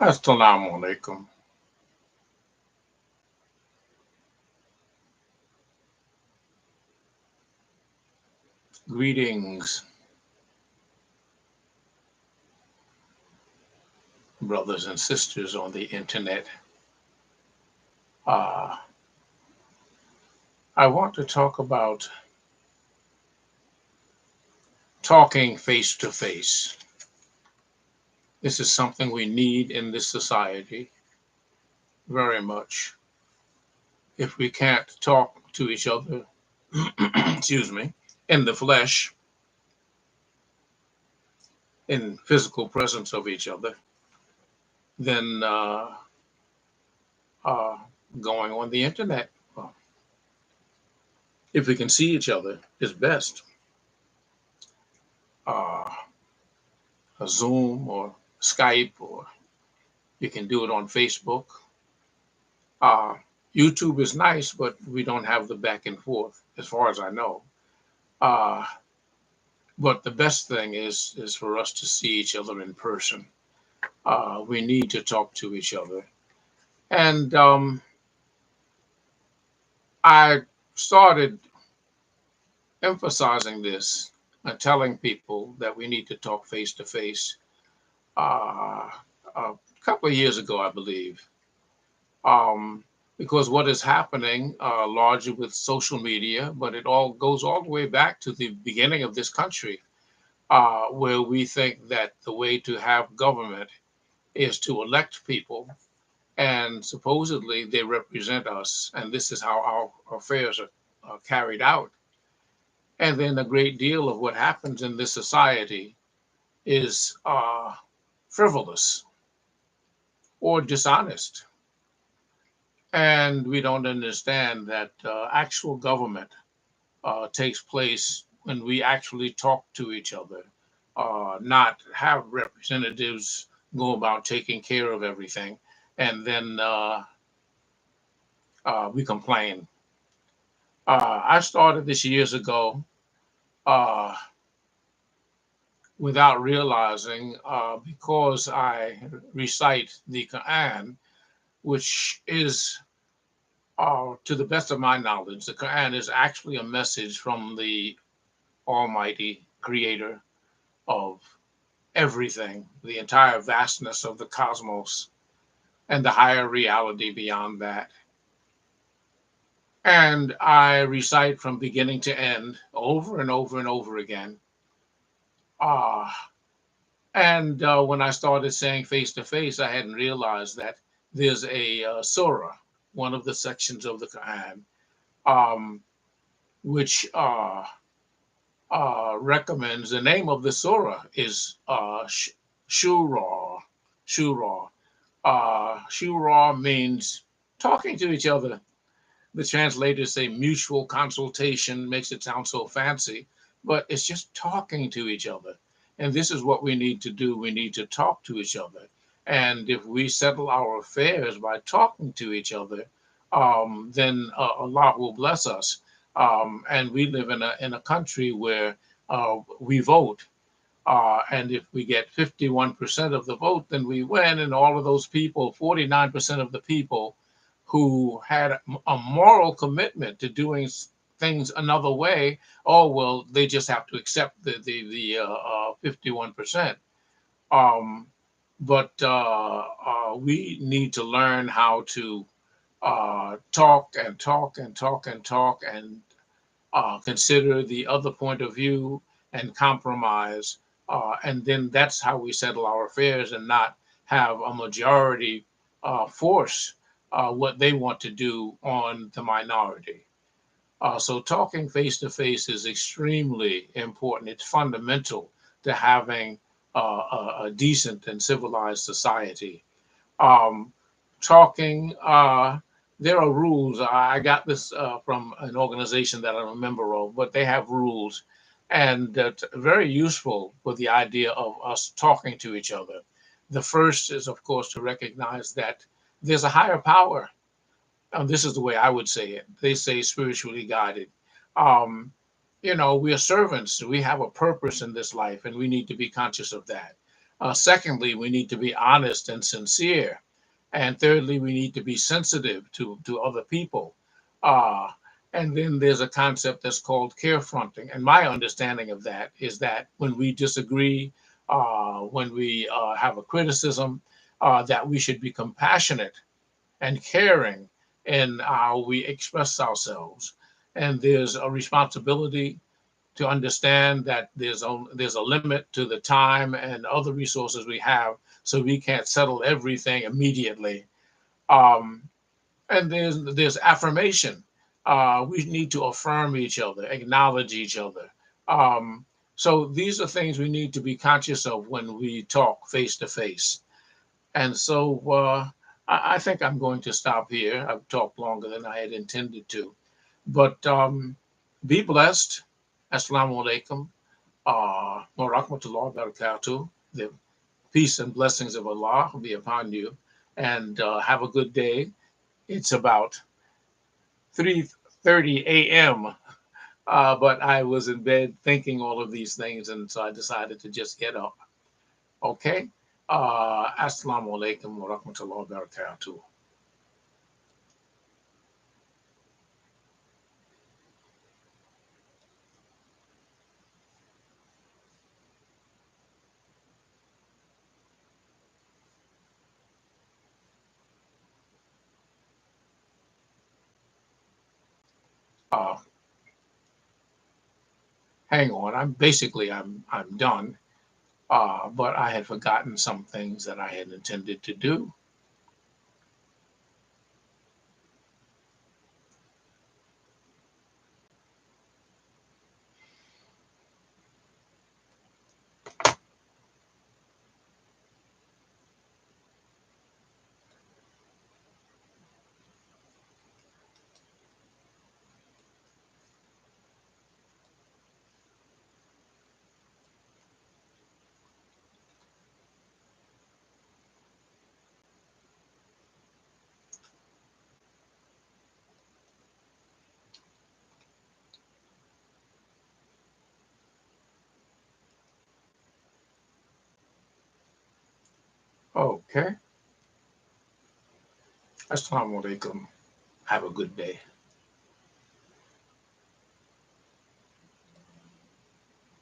Assalamu alaikum. Greetings, brothers and sisters on the internet. Uh, I want to talk about talking face to face. This is something we need in this society very much. If we can't talk to each other, excuse me, in the flesh, in physical presence of each other, then uh, going on the internet, well, if we can see each other, is best. Uh, a Zoom or Skype, or you can do it on Facebook. Uh, YouTube is nice, but we don't have the back and forth, as far as I know. Uh, but the best thing is for us to see each other in person. We need to talk to each other, and I started emphasizing this and telling people that we need to talk face to face. A couple of years ago, I believe, um, because what is happening largely with social media, but it all goes all the way back to the beginning of this country, where we think that the way to have government is to elect people, and supposedly they represent us, and this is how our affairs are carried out. And then a great deal of what happens in this society is frivolous or dishonest. And we don't understand that actual government takes place when we actually talk to each other, not have representatives go about taking care of everything, and then we complain. I started this years ago uh, without realizing, because I recite the Quran, which is, to the best of my knowledge, the Quran is actually a message from the Almighty Creator of everything, the entire vastness of the cosmos, and the higher reality beyond that. And I recite from beginning to end over and over and over again. Uh, and when I started saying face to face, I hadn't realized that there's a surah, one of the sections of the Quran, um, which recommends the name of the surah is Shura. Shura. Shura means talking to each other. The translators say mutual consultation, makes it sound so fancy, but it's just talking to each other. And this is what we need to do. We need to talk to each other. And if we settle our affairs by talking to each other, then Allah will bless us. And we live in a country where we vote. And if we get 51% of the vote, then we win. And all of those people, 49% of the people who had a moral commitment to doing things another way, oh, well, they just have to accept the 51%. Um, but we need to learn how to talk and talk and talk and talk and consider the other point of view and compromise. And then that's how we settle our affairs and not have a majority force what they want to do on the minority. So talking face to face is extremely important. It's fundamental to having a decent and civilized society. Um, talking, there are rules. I got this from an organization that I'm a member of, but they have rules, and very useful for the idea of us talking to each other. The first is, of course, to recognize that there's a higher power. This is the way I would say it. They say spiritually guided. Um, we are servants. We have a purpose in this life, and we need to be conscious of that. Secondly, we need to be honest and sincere. And thirdly, we need to be sensitive to other people. Uh, and then there's a concept that's called carefronting. And my understanding of that is that when we disagree, when we have a criticism, that we should be compassionate and caring in how we express ourselves. And there's a responsibility to understand that there's a limit to the time and other resources we have, so we can't settle everything immediately. Um, and there's affirmation. We need to affirm each other, acknowledge each other. Um, so these are things we need to be conscious of when we talk face to face. And so I think I'm going to stop here. I've talked longer than I had intended to. But be blessed. Assalamu alaikum. Wa rahmatullah wa barakatuh. The peace and blessings of Allah be upon you. And have a good day. It's about 3:30 a.m. But I was in bed thinking all of these things, and so I decided to just get up. Okay. Assalamu alaikum wa rahmatullah wa barakatuh. Uh, Hang on. I'm done. But I had forgotten some things that I had intended to do. Okay. Assalamu alaikum. Have a good day.